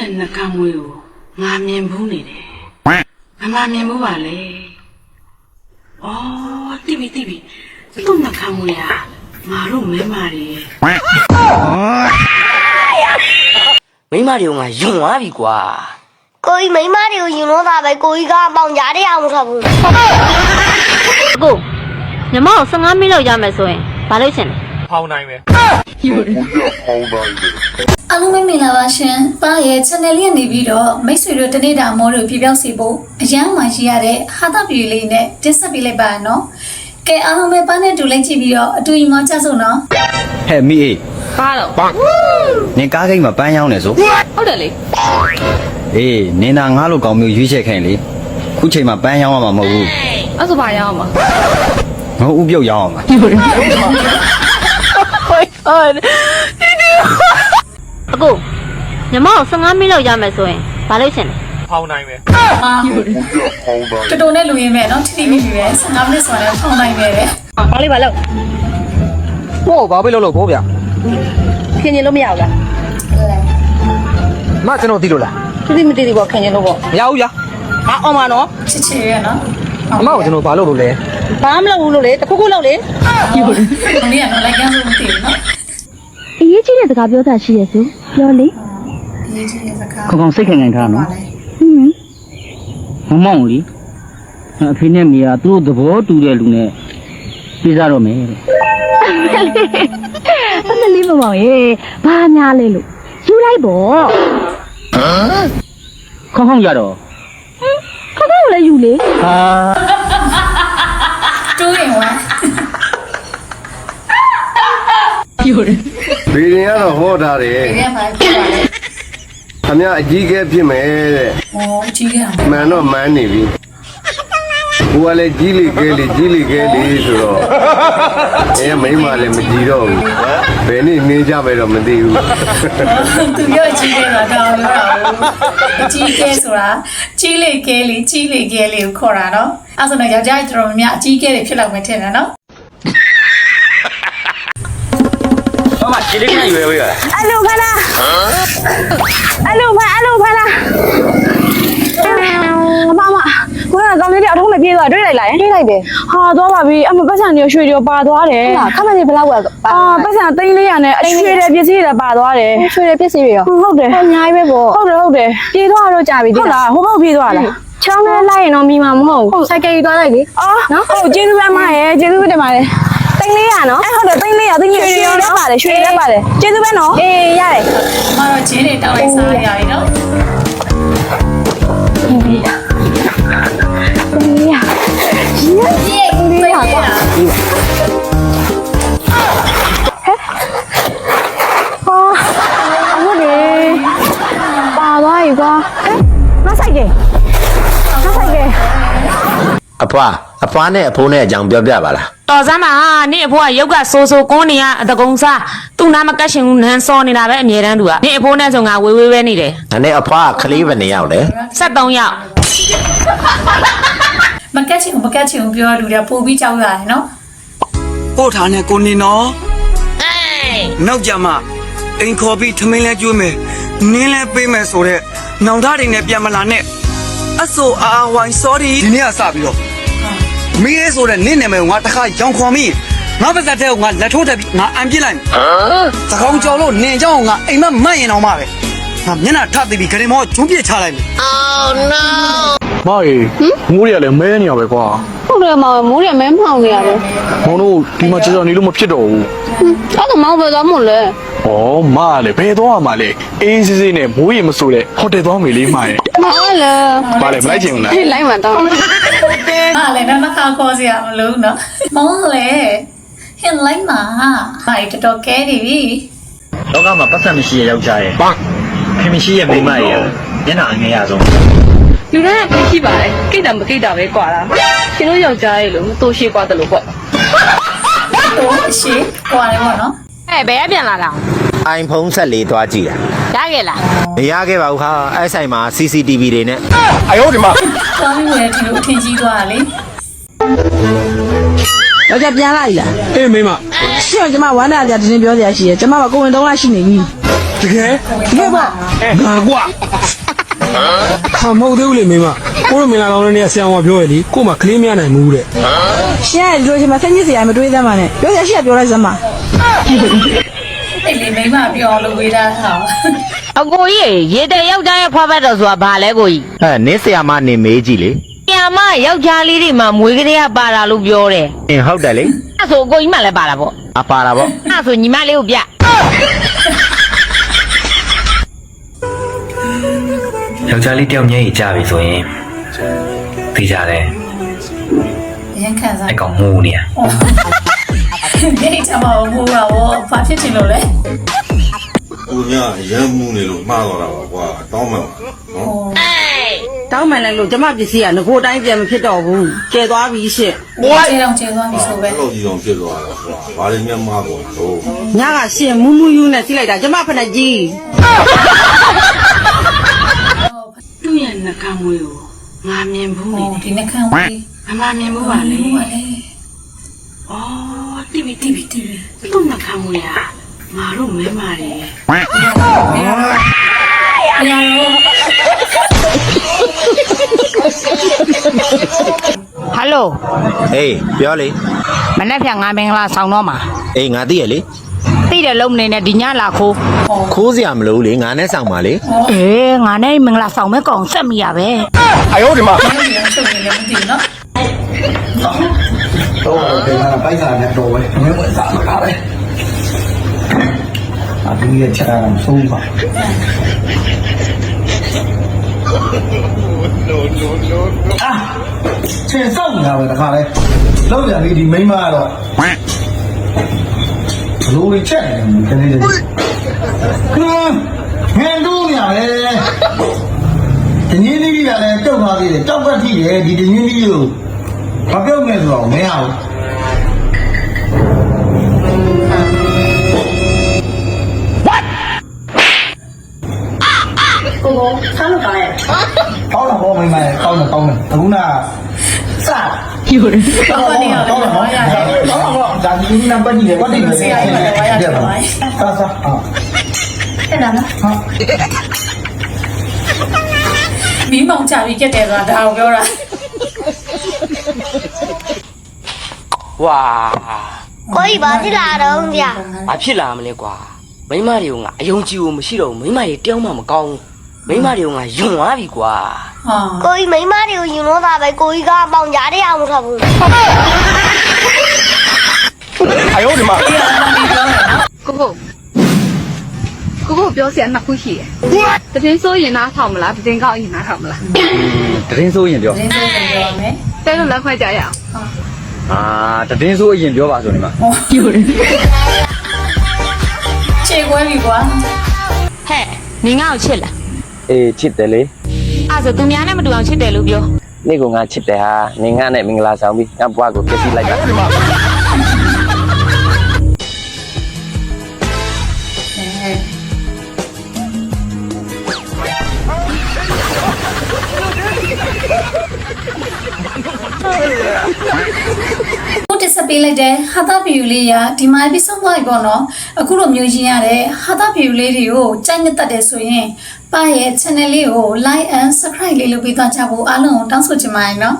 ရဲ့နှကမ်းမွေးကိုငါမြင်ဘူးနေတယ်။မမြင်ဘူးပါလေ။အော်တိပြီသူ့နှကမ်းမွေးဟာငါတို့မဲမာတွေမိမတွေကိုငါယုံသွားပြီကွာကိုကြီးမိမတွေကိုယူလို့တာပဲကိုကြီးကအပေါင်ကြားတဲ့အောင်မထွက်ဘူးကိုညီမကို15မိနစ်လောက်ရမယ်ဆိုရင်ဘာလို့ရှင်လဲဖောင်းနိုင်ပဲအားလုံးမင်္ဂလာပါရှင်။ပါရဲ့ channel လေးကနေပြီးတော့မိတ်ဆွေတို့တနေ့တာမောတို့ပြပြောက်စီဖို့အရန်မှရှိရတဲ့ဟာတာပြည်လေးနဲ့တင်ဆက်ပေးလိုက်ပါနော်။ကဲအားလုံးပဲပါနဲ့တူလိုက်ကြည့်ပြီးတော့အတူညီမကြဆုံးနော်။ဟဲ့မိအေးဘာတော့နင်ကားကိတ်မှာပန်းရောင်းနေဆိုဟုတ်တယ်လေအေးနင်သာငါ့လိုကောင်းမျိုးရွေးချက်ခိုင်းလေခုချိန်မှာပန်းရောင်းရမှာမဟုတ်ဘူးအဲ့ဆိုဘာရောင်းအောင်မငါဥပြုတ်ရောင်းအောင်ပါအကိုညီမကို15မိနစ်လောက်ရမယ်ဆိုရင်ဘာလို့ရှင်လဲဖောင်းနိုင်ပဲတော်တော်နဲ့လူရင်းမဲ့နော်ထိမိပြီပဲ15မိနစ်ဆိုရင်ဖောင်းနိုင်ပဲတဲ့ဘာလို့ဘာလို့ဟိုဘာပဲလုပ်ဖို့ဗျာခင်ရင်လို့မရဘူးလားမကျွန်တော်သိလို့လားသူမသိသေးဘူးခင်ရင်လို့ပေါ့မရဘူးဗျာဟာအောင်မနော်ချစ်ရနော်အမကိုကျွန်တော်ဘာလုပ်လို့လဲဘာမလုပ်ဘူးလို့လေတခုခုလုပ်လေဒီလိုဒီကတော့လိုက်ကန်းလို့မသိဘူးနော်အရေးကြီးတဲ့စကားပြောတာရှိရစုပြောလေအရေးကြီးတဲ့စကားခေါင်းစိတ်ခံခံထားနော်မမောင်လीအဖေနဲ့မိကသူ့သဘောတူတဲ့လူနဲ့ပြေးကြတော့မယ်အမလေးမမောင်ရေဘာများလဲလို့ယူလိုက်ပေါ့ခေါင်းရတော့ခဏလည်းယူလေဟာတိုးရင်ဝမ်းဘီရင်ကတော့ဟောတာတယ်ဒီကမှပြပါလေခမအကြီးကဲဖြစ်မယ်တဲ့ဟောအကြီးကဲမှန်တော့မှန်နေပြီကိုကလည်းကြီးလေကဲလေဆိုတော့မိမလည်းမကြည့်တော့ဘူးဘယ်နေ့နေကြပဲတော့မသိဘူးသူပြောအကြီးကဲတာတော့ပြောတာအကြီးကဲဆိုတာကြီးလေကဲလေကိုခေါ်တာနော်အဲ့ဆိုတော့ယောက်ျားကြီးတော်တော်များအကြီးကဲတွေဖြစ်လောက်မှထင်တယ်နော်မခြေလေးနဲ့ရွယ်ဝေးရအလူဖလားအလူဖလားမမကိုကကောင်းလေးတွေအထုံးနဲ့ပြေးသွားတွေ့လိုက်လားတွေ့လိုက်တယ်ဟာသွားပါပြီအမပတ်စံတွေရွှေတွေပါသွားတယ်ခမလေးဘယ်လောက်ပါပတ်စံ300နဲ့အရွှေတွေပစ္စည်းတွေပါသွားတယ်ရွှေတွေပစ္စည်းတွေရောဟုတ်တယ်အများကြီးပဲပေါ့ဟုတ်တယ်ပြေးသွားတော့ကြာပြီဟုတ်လားဟိုဘက်ပြေးသွားလားချောင်းနဲ့လိုက်ရင်တော့မိမှာမဟုတ်ဘူးစိုက်ကယ်ယူသွားလိုက်လေနော်ဟုတ်ကျေးဇူးပဲမရဲ့ကျေးဇူးတင်ပါတယ်300နော်ဟုတ်တယ်300ရွှေတွေလည်းပါတယ်ကျေးဇူးပဲနော်အေးရတယ်မတော့ဂျင်းတွေတောင်းလိုက်စားရပြီနော်ပါသွားပြီကွာငါဆိုင်ကအဖွားနဲ့အဖိုးနဲ့အကြောင်းပြောပြပါလားတော်စမ်းပါနေ့အဖိုးကရုပ်ကဆိုကွန်းနေရအတကုံစားသူ့နာမကတ်ရှင်ဘူးနန်းစောနေတာပဲအမြဲတမ်းသူကနေ့အဖိုးနဲ့ဆိုငါဝေးပဲနေတယ်ဒါနဲ့အဖွားကခလေးပဲနေရောက်လေ73ယောက်မကတ်ချင်ပြောလူတွေပို့ပြီးကြောက်ရတယ်နော်ပို့ထားနဲ့ကိုနေနော်နောက်ကြမှာအိမ်ခေါ်ပြီးထမင်းလဲကျွေးမယ်နင်းလဲပေးမယ်ဆိုတော့နောင်သားတွေနဲ့ပြန်မလာနဲ့အဆိုအာဝိုင်း sorry ဒီနေ့ကစပြီးတော့မင်းရဲ့ဆိုတဲ့နင့်နာမည်ငါတခါရောင်ခေါ်မိငါပါစတဲ့ကိုငါလက်ထိုးတက်ပြီးငါအံပြစ်လိုက်သကောင်းကြော်လို့နင်เจ้าငါအိမ်မမတ်ရင်တော့မှပဲငါမျက်နှာထပ်သိပြီးဂရင်မောဂျုံးပြစ်ချလိုက်မယ် Oh no မောင်ကြီးမိုးရလည်းမဲနေရပဲကွာဟုတ်တယ်မောင်မိုးရမဲမှောင်နေရပဲမောင်တို့ဒီမှာကြော်နေလို့မဖြစ်တော့ဘူးအဲ့ဒါမောင်ပဲသွားမို့လဲဩမလည်းဘယ်သွားမှာလဲအေးစစ်နဲ့မိုးရီမဆိုတဲ့ဟိုတယ်သွားမေလေးမှာရဲ့မောင်လည်းဘာလဲမလိုက်ချင်ဘူးလားလိုက်မှာတော့မလည်းနှခါခေါ်စရာမလိုနော်မောင်လည်းဟင်လိုက်မှာဟာတော်ကဲနေပြီလောကမှာပတ်သက်မရှိတဲ့ယောက်ျားရဲ့ခင်မရှိရဲ့မိန်းမရဲ့မျက်နှာအငယ်ရဆုံးလူတိုင်းကရှိပါတယ်ကိတ်တာမကိတ်တာပဲကွာလားရှင်တို့ယောက်ျားရဲ့လို့မတိုးရှိกว่าတယ်လို့ပေါ့တိုးရှိกว่าတယ်ပေါ့နော်ဘယ်ကပြန်လာတာ iPhone 14သွားကြည့်တာရခဲ့လားမရခဲ့ပါဘူးခါအဲ့ဆိုင်မှာ CCTV တွေနဲ့အယောဒီမှာသွားပြီးဝယ်ဒီလိုအထင်ကြီးသွားတာလေယောက်ျားပြန်လာပြီလားအေးမိမရှင်းကျမဝမ်းနာကြတင်းပြောစရာရှိရကျမကကိုဝင်3လရှိနေပြီ တကယ်လဲပါငါကွာဟာမဟုတ်သေးဘူးလေမင်းမကိုတို့မင်္ဂလာကောင်းတဲ့နေ့ဆရာမပြောရလေကို့မှာကလေးမရနိုင်ဘူးတဲ့ ရှင်ကဒီလိုရှင်မဆက်ညစ်စရာမတွေးသမ်းပါနဲ့ပြောရရှိရပြောလိုက်စမ်းပါ အဲ့လေမိမပြောလို့ဝေးတာဟာ အကိုကြီးရေတဲ့ယောက်ျားရဲ့ဖွားဖက်တော်ဆိုတာဘာလဲကိုကြီး နင်းဆရာမနေမေးကြည့်လေ ဆရာမယောက်ျားလေးတွေမှာမွေးကလေးကပါတာလို့ပြောတယ် ဟုတ်တယ်လေ အဲ့ဆိုအကိုကြီးမှလည်းပါတာပေါ့ အပါတာပေါ့ အဲ့ဆိုညီမလေးကိုပြ ယောက်ျားလေးတယောက်မျက်ရည်ကျပြီဆိုရင်သိကြတယ် ရန်ခံစား အကောင်မူနေရ နေချမအောင်ဘူးပါဘောဘာဖြစ်ချင်လို့လဲ ကိုညရမ်းမှုနေလို့မှားတော့တာပါကွာတောင်းမှန်ပါနော် တောင်းမှန်လိုက်လို့ကျမပစ္စည်းကငကိုတိုင်းပြန်မဖြစ်တော့ဘူးကျဲသွားပြီရှင့် ကျေတော့ကျေသွားပြီဆိုပဲ အဲ့လိုကြီးတော့ဖြစ်သွားတာကွာဘာတွေမှမှားတော့တော့ ညကရှင်မူးမူးယူနဲ့စီးလိုက်တာကျမဖက်နဲ့ကြီးသူ့ရဲ့နှကမ်းမွေးကိုငါမြင်ဘူးနေ ဒီနှခမ်းဝေး မမြင်ဘူးပါလေ ဟုတ်ပါလေ အော်တိပြီသူ့နှကမ်းမွေးကငါတို့မဲမာတယ် အရာတော့ ဟယ်လို အေးပြောလေ မနေ့ဖြန်ငါမင်္ဂလာဆောင်တော့မှာ အေးငါသိရလေ သိတယ်လုံးမနေနဲ့ဒီညလာခိုး ခိုးစရာမလိုဘူးလေငါနဲ့ဆောင်ပါလေ အေးငါနဲ့မင်္ဂလာဆောင်မဲ့ကောင်ဆက်မိရပဲ အယောဒီမှာ ဒီလိုချုပ်နေလည်းမသိဘူးနော် တော့ဒီမှာပိုက်စားနဲ့တော့ပဲမင်းဝင်စားမှာပဲအတူရဲ့ချက်တာကဆုံးပါချင်စောက်နေတာပဲတခါလဲလောက်ရလေးဒီမိန်းမကတော့ဘလို့လေးချက်နေတယ်ကလေးလေးငန်တူးနေရတယ်တငင်းလေးကြီးကလည်းတုတ်သွားသေးတယ်တောက်ကတ်ထိတယ်ဒီတငင်းလေးကိုဘာပြောမလဲဆိုတော့မရဘူးကိုကိုဆမ်းလို့ပါရဲ့ကောင်းတော့ဘောမိမရဲ့ကောင်းတော့ကောင်းတယ်အခုနစယူတယ်ကောင်းတယ်ကောင်းတယ်ကောင်းတော့ဒါဒီနံပါတ်ကြီးလေဘာတိလဲဆရာရဲ့ဝါရတယ်ပါဆာအဲ့ဒါနော်မီးမောင်ချပြီးကြက်တယ်ဆိုတာဒါကိုပြောတာ ဝါ ကိုကြီးဘာဖြစ်လာတော့ဗျာ ဘာဖြစ်လာမလဲကွာမိန်းမတွေကငါအယုံကြည်ကိုမရှိတော့ဘူးမိန်းမတွေတယောက်မှမကောင်းဘူးမိန်းမတွေကငါယွံသွားပြီကွာ ဟာ ကိုကြီးမိန်းမတွေကိုယူလို့သားပဲကိုကြီးကပေါင်ကြားတဲ့အောင်မထွက်ဘူး အယောဒီမှာ ကိုကိုပြောစရာနှစ်ခုရှိတယ်တတင်းဆိုရင်နားထောင်မလားတတင်းကောက်ရင်နားထောင်မလား တရင်ဆိုရင်ပြော ရင်းစိုးတယ်ပြောရမယ် တဲလို့လက်ခွဲကြရအောင် တရင်ဆိုရင်ပြောပါဆိုနေမှာ ခြေခွဲပြီကွာ ဟဲ့နင်ငါ့ကိုချစ်လား အေးချစ်တယ်လေ အဲ့ဆိုသူများနဲ့မတူအောင်ချစ်တယ်လို့ပြော နေ့ကငါချစ်တယ်ဟာနင်ငါနဲ့မင်္ဂလာဆောင်ပြီးငါဘွားကိုပြည့်စည်လိုက်တာ ကိုတက်ဆက်ပေးလိုက်တဲ့ဟာတာဗီဒီယိုလေးရဒီမှာ episode 1ပေါ့နော်အခုလိုမျိုးရင်ရတဲ့ဟာတာဗီဒီယိုလေးတွေကိုကြိုက်နှစ်သက်တယ်ဆိုရင်ပါရဲ့ channel လေးကို like and subscribe လေးလုပ်ပေးသွားကြဖို့အားလုံးကိုတောင်းဆိုချင်ပါတယ်နော်